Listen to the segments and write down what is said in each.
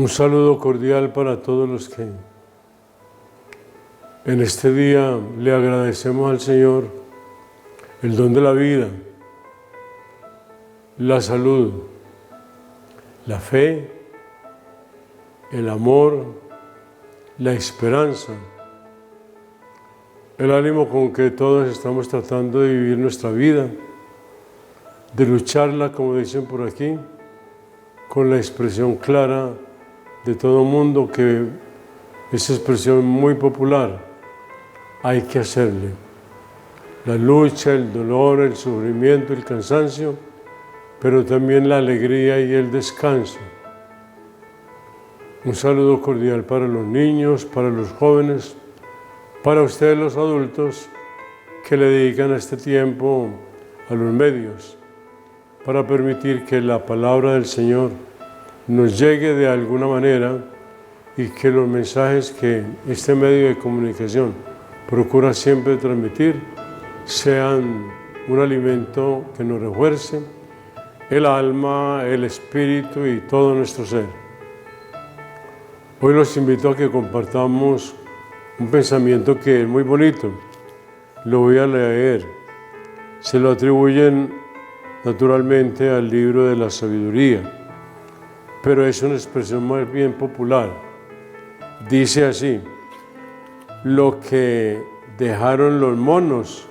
Un saludo cordial para todos los que en este día le agradecemos al Señor el don de la vida, la salud, la fe, el amor, la esperanza, el ánimo con que todos estamos tratando de vivir nuestra vida, de lucharla, como dicen por aquí, con la expresión clara de todo mundo, que esa expresión muy popular, hay que hacerle. La lucha, el dolor, el sufrimiento, el cansancio, pero también la alegría y el descanso. Un saludo cordial para los niños, para los jóvenes, para ustedes los adultos que le dedican este tiempo a los medios para permitir que la palabra del Señor nos llegue de alguna manera y que los mensajes que este medio de comunicación procura siempre transmitir sean un alimento que nos refuerce el alma, el espíritu y todo nuestro ser. Hoy los invito a que compartamos un pensamiento que es muy bonito. Lo voy a leer. Se lo atribuyen naturalmente al libro de la sabiduría, pero es una expresión más bien popular. Dice así: lo que dejaron los monos,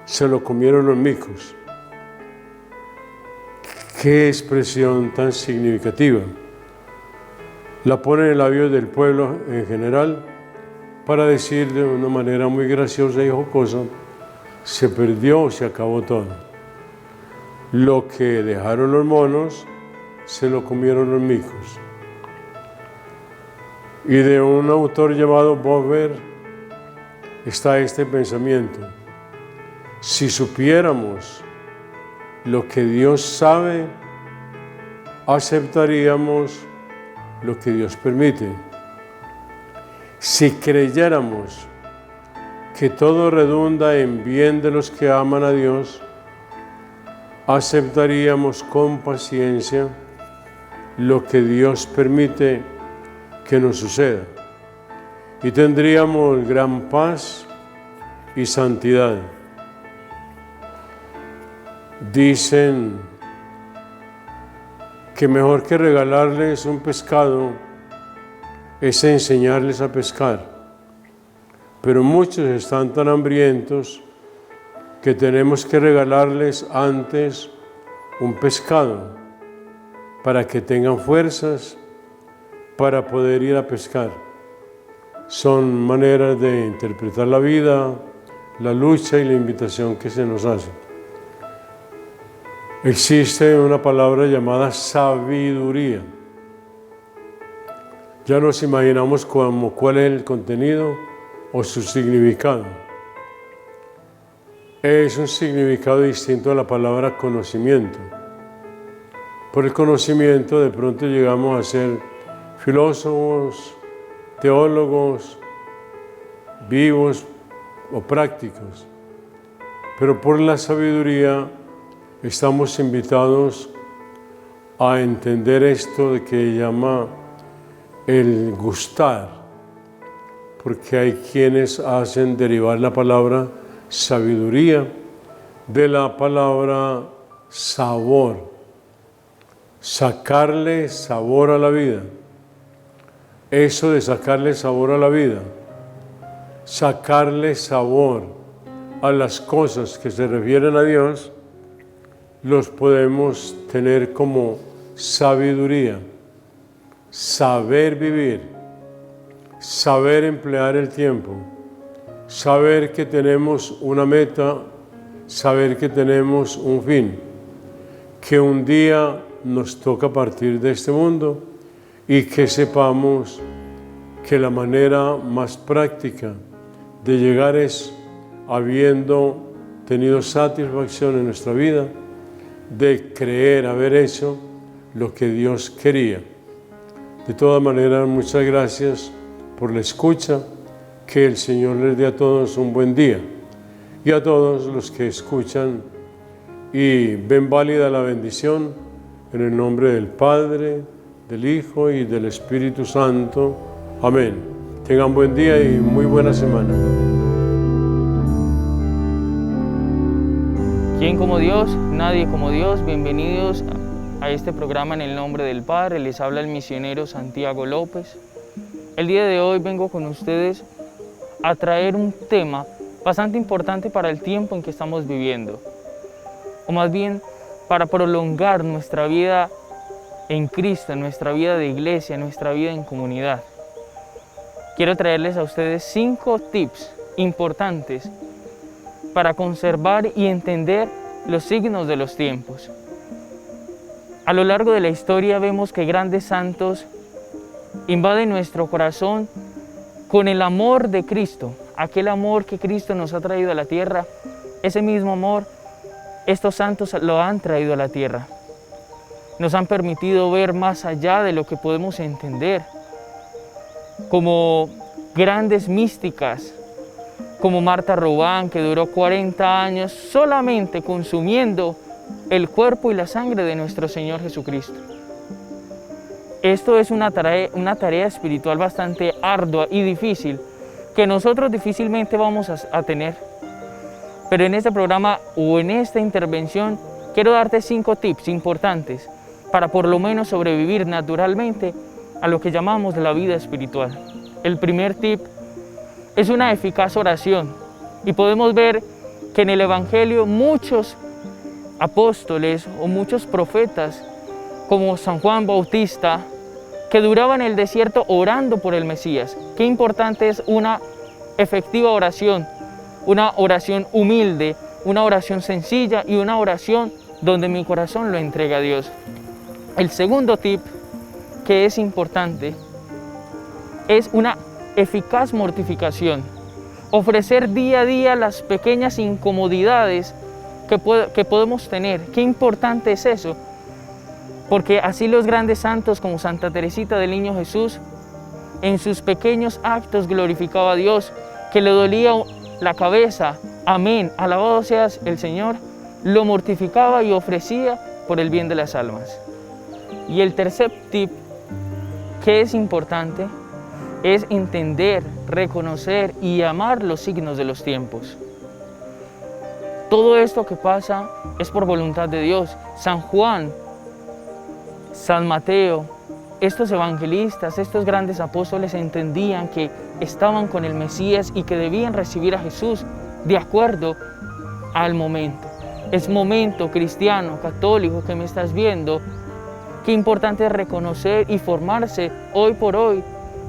se lo comieron los micos. Qué expresión tan significativa. La pone en el labio del pueblo en general para decir de una manera muy graciosa y jocosa: se perdió, se acabó todo. Lo que dejaron los monos, se lo comieron los micos. Y de un autor llamado Bover está este pensamiento: si supiéramos lo que Dios sabe, aceptaríamos lo que Dios permite. Si creyéramos que todo redunda en bien de los que aman a Dios, aceptaríamos con paciencia lo que Dios permite que nos suceda y tendríamos gran paz y santidad. Dicen que mejor que regalarles un pescado es enseñarles a pescar, pero muchos están tan hambrientos que tenemos que regalarles antes un pescado para que tengan fuerzas para poder ir a pescar. Son maneras de interpretar la vida, la lucha y la invitación que se nos hace. Existe una palabra llamada sabiduría. Ya nos imaginamos cuál es el contenido o su significado. Es un significado distinto a la palabra conocimiento. Por el conocimiento de pronto llegamos a ser filósofos, teólogos, vivos o prácticos. Pero por la sabiduría estamos invitados a entender esto de que llama el gustar, porque hay quienes hacen derivar la palabra sabiduría de la palabra sabor, sacarle sabor a la vida. Eso de sacarle sabor a la vida, sacarle sabor a las cosas que se refieren a Dios, los podemos tener como sabiduría, saber vivir, saber emplear el tiempo, saber que tenemos una meta, saber que tenemos un fin, que un día nos toca partir de este mundo y que sepamos que la manera más práctica de llegar es habiendo tenido satisfacción en nuestra vida, de creer haber hecho lo que Dios quería. De todas maneras, muchas gracias por la escucha. Que el Señor les dé a todos un buen día. Y a todos los que escuchan y ven válida la bendición, en el nombre del Padre, del Hijo y del Espíritu Santo. Amén. Tengan buen día y muy buena semana. ¿Quién como Dios? Nadie como Dios. Bienvenidos a este programa en el nombre del Padre. Les habla el misionero Santiago López. El día de hoy vengo con ustedes a traer un tema bastante importante para el tiempo en que estamos viviendo. O más bien, para prolongar nuestra vida en Cristo, nuestra vida de iglesia, nuestra vida en comunidad. Quiero traerles a ustedes 5 tips importantes para conservar y entender los signos de los tiempos. A lo largo de la historia vemos que grandes santos invaden nuestro corazón con el amor de Cristo, aquel amor que Cristo nos ha traído a la tierra. Ese mismo amor, estos santos lo han traído a la tierra. Nos han permitido ver más allá de lo que podemos entender, como grandes místicas, como Marta Robán, que duró 40 años solamente consumiendo el cuerpo y la sangre de nuestro Señor Jesucristo. Esto es una tarea espiritual bastante ardua y difícil, que nosotros difícilmente vamos a tener. Pero en este programa o en esta intervención quiero darte 5 tips importantes para por lo menos sobrevivir naturalmente a lo que llamamos la vida espiritual. El primer tip es una eficaz oración, y podemos ver que en el Evangelio muchos apóstoles o muchos profetas, como San Juan Bautista, que duraban en el desierto orando por el Mesías. Qué importante es una efectiva oración, una oración humilde, una oración sencilla y una oración donde mi corazón lo entrega a Dios. El segundo tip que es importante es una eficaz mortificación. Ofrecer día a día las pequeñas incomodidades que podemos tener. Qué importante es eso, porque así los grandes santos como Santa Teresita del Niño Jesús, en sus pequeños actos glorificaba a Dios, que le dolía la cabeza, amén, alabado seas el Señor, lo mortificaba y ofrecía por el bien de las almas. Y el tercer tip, que es importante, es entender, reconocer y amar los signos de los tiempos. Todo esto que pasa es por voluntad de Dios. San Juan, San Mateo, estos evangelistas, estos grandes apóstoles entendían que estaban con el Mesías y que debían recibir a Jesús de acuerdo al momento. Es momento, cristiano, católico, que me estás viendo, qué importante es reconocer y formarse hoy por hoy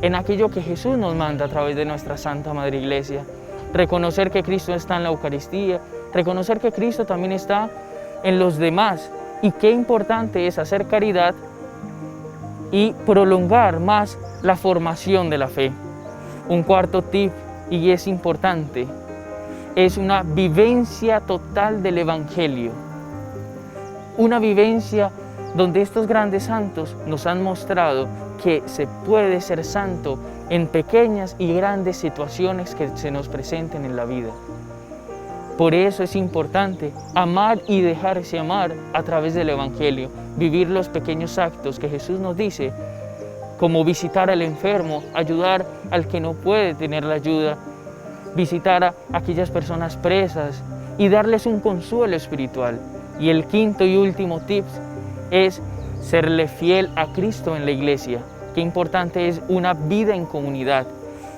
en aquello que Jesús nos manda a través de nuestra Santa Madre Iglesia. Reconocer que Cristo está en la Eucaristía, reconocer que Cristo también está en los demás, y qué importante es hacer caridad y prolongar más la formación de la fe. Un cuarto tip, y es importante, es una vivencia total del Evangelio. Una vivencia donde estos grandes santos nos han mostrado que se puede ser santo en pequeñas y grandes situaciones que se nos presenten en la vida. Por eso es importante amar y dejarse amar a través del Evangelio, vivir los pequeños actos que Jesús nos dice, como visitar al enfermo, ayudar al que no puede tener la ayuda, visitar a aquellas personas presas y darles un consuelo espiritual. Y el quinto y último tip es serle fiel a Cristo en la iglesia. Qué importante es una vida en comunidad,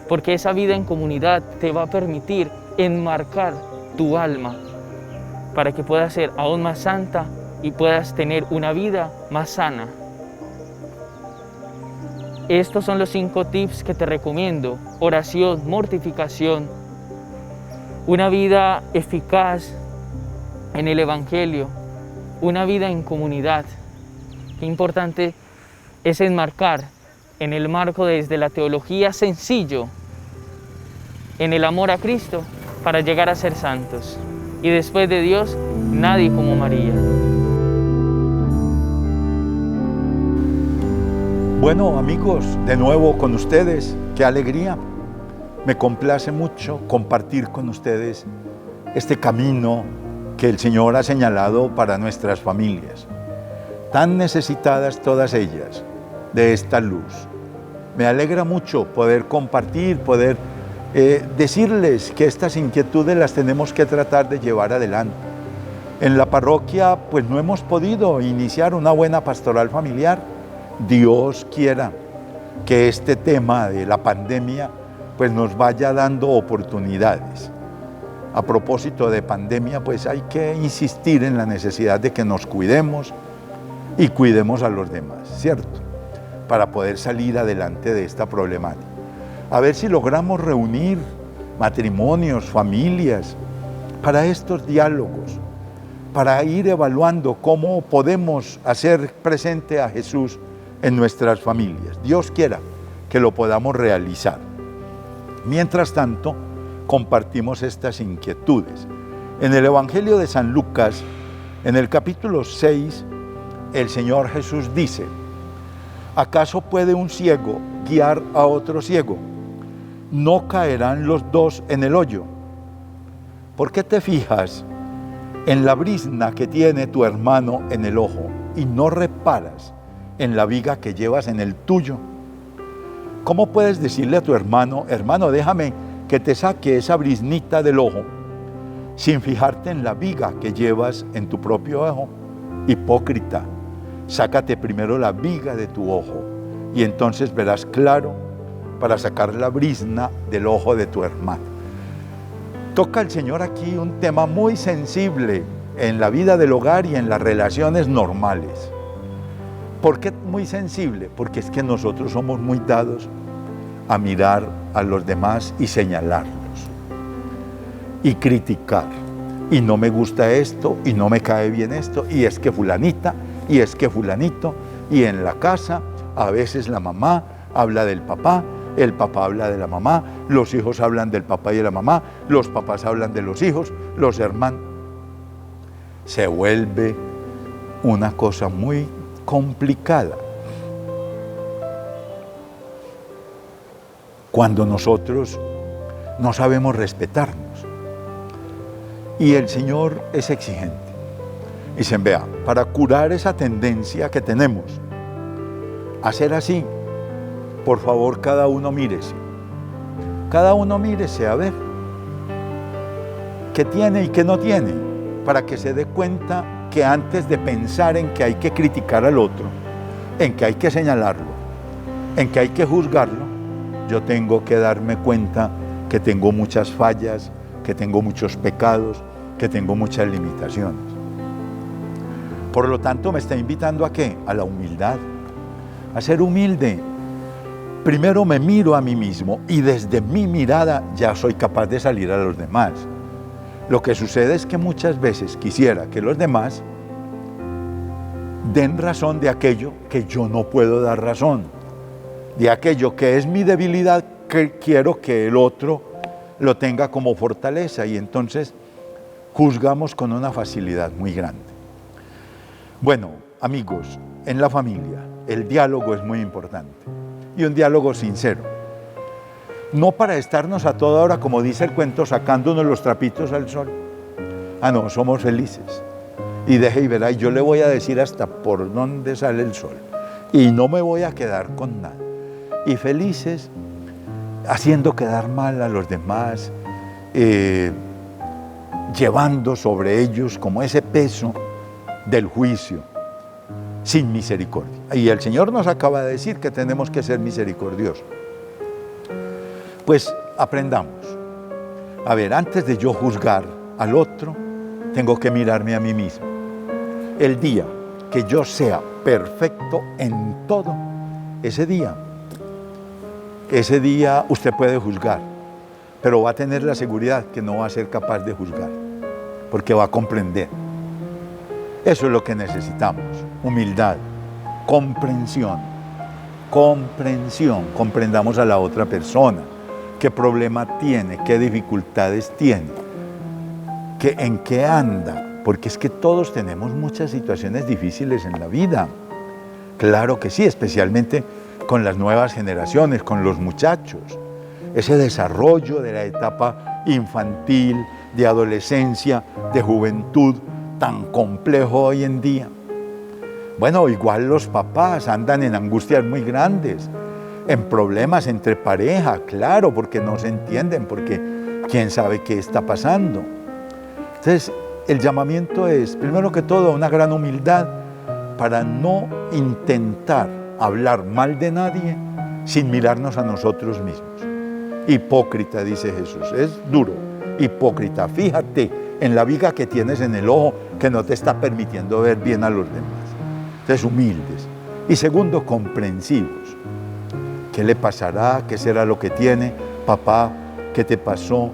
porque esa vida en comunidad te va a permitir enmarcar tu alma para que puedas ser aún más santa y puedas tener una vida más sana. Estos son los 5 tips que te recomiendo: oración, mortificación, una vida eficaz en el Evangelio, una vida en comunidad. Qué importante es enmarcar en el marco desde la teología sencillo, en el amor a Cristo, para llegar a ser santos. Y después de Dios, nadie como María. Bueno, amigos, de nuevo con ustedes, qué alegría. Me complace mucho compartir con ustedes este camino que el Señor ha señalado para nuestras familias, tan necesitadas todas ellas, de esta luz. Me alegra mucho poder compartir, poder decirles que estas inquietudes las tenemos que tratar de llevar adelante. En la parroquia pues no hemos podido iniciar una buena pastoral familiar. Dios quiera que este tema de la pandemia pues nos vaya dando oportunidades. A propósito de pandemia, pues hay que insistir en la necesidad de que nos cuidemos y cuidemos a los demás, ¿cierto? Para poder salir adelante de esta problemática. A ver si logramos reunir matrimonios, familias, para estos diálogos, para ir evaluando cómo podemos hacer presente a Jesús en nuestras familias. Dios quiera que lo podamos realizar. Mientras tanto, compartimos estas inquietudes. En el Evangelio de San Lucas, en el capítulo 6, el Señor Jesús dice: ¿acaso puede un ciego guiar a otro ciego? ¿No caerán los dos en el hoyo? ¿Por qué te fijas en la brizna que tiene tu hermano en el ojo y no reparas en la viga que llevas en el tuyo? ¿Cómo puedes decirle a tu hermano: hermano, déjame que te saque esa briznita del ojo, sin fijarte en la viga que llevas en tu propio ojo? Hipócrita, sácate primero la viga de tu ojo y entonces verás claro para sacar la brizna del ojo de tu hermano. Toca el Señor aquí un tema muy sensible en la vida del hogar y en las relaciones normales. ¿Por qué muy sensible? Porque es que nosotros somos muy dados a mirar a los demás y señalarlos y criticar. Y no me gusta esto, y no me cae bien esto, y es que fulanita, y es que fulanito, y en la casa a veces la mamá habla del papá, el papá habla de la mamá, los hijos hablan del papá y de la mamá, los papás hablan de los hijos, los hermanos. Se vuelve una cosa muy complicada cuando nosotros no sabemos respetarnos. Y el Señor es exigente. Dicen, vea, para curar esa tendencia que tenemos a ser así, por favor, cada uno mírese. Cada uno mírese a ver qué tiene y qué no tiene, para que se dé cuenta que antes de pensar en que hay que criticar al otro, en que hay que señalarlo, en que hay que juzgarlo, yo tengo que darme cuenta que tengo muchas fallas, que tengo muchos pecados, que tengo muchas limitaciones. Por lo tanto, me está invitando ¿a qué? A la humildad, a ser humilde. Primero me miro a mí mismo y desde mi mirada ya soy capaz de salir a los demás. Lo que sucede es que muchas veces quisiera que los demás den razón de aquello que yo no puedo dar razón, de aquello que es mi debilidad, que quiero que el otro lo tenga como fortaleza, y entonces juzgamos con una facilidad muy grande. Bueno, amigos, en la familia el diálogo es muy importante, y un diálogo sincero. No para estarnos a toda hora, como dice el cuento, sacándonos los trapitos al sol. Ah, no, somos felices. Y deje y verá, y yo le voy a decir hasta por dónde sale el sol. Y no me voy a quedar con nada. Y felices, haciendo quedar mal a los demás, llevando sobre ellos como ese peso del juicio, sin misericordia. Y el Señor nos acaba de decir que tenemos que ser misericordiosos. Pues aprendamos. A ver, antes de yo juzgar al otro, tengo que mirarme a mí mismo. El día que yo sea perfecto en todo, ese día usted puede juzgar, pero va a tener la seguridad que no va a ser capaz de juzgar, porque va a comprender. Eso es lo que necesitamos: humildad, comprensión, comprendamos a la otra persona, qué problema tiene, qué dificultades tiene, en qué anda, porque es que todos tenemos muchas situaciones difíciles en la vida. Claro que sí, especialmente con las nuevas generaciones, con los muchachos. Ese desarrollo de la etapa infantil, de adolescencia, de juventud, tan complejo hoy en día. Bueno, igual los papás andan en angustias muy grandes, en problemas entre pareja, claro, porque no se entienden, porque quién sabe qué está pasando. Entonces, el llamamiento es, primero que todo, una gran humildad para no intentar hablar mal de nadie sin mirarnos a nosotros mismos. Hipócrita, dice Jesús, es duro, hipócrita, fíjate en la viga que tienes en el ojo que no te está permitiendo ver bien a los demás. Entonces, humildes. Y segundo, comprensivos. ¿Qué le pasará? ¿Qué será lo que tiene? Papá, ¿qué te pasó?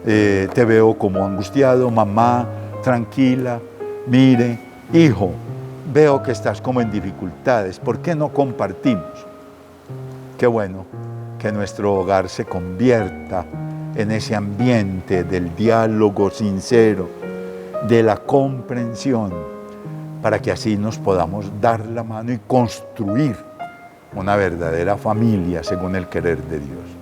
Te veo como angustiado. Mamá, tranquila. Mire, hijo, veo que estás como en dificultades. ¿Por qué no compartimos? Qué bueno que nuestro hogar se convierta en ese ambiente del diálogo sincero, de la comprensión, para que así nos podamos dar la mano y construir una verdadera familia según el querer de Dios.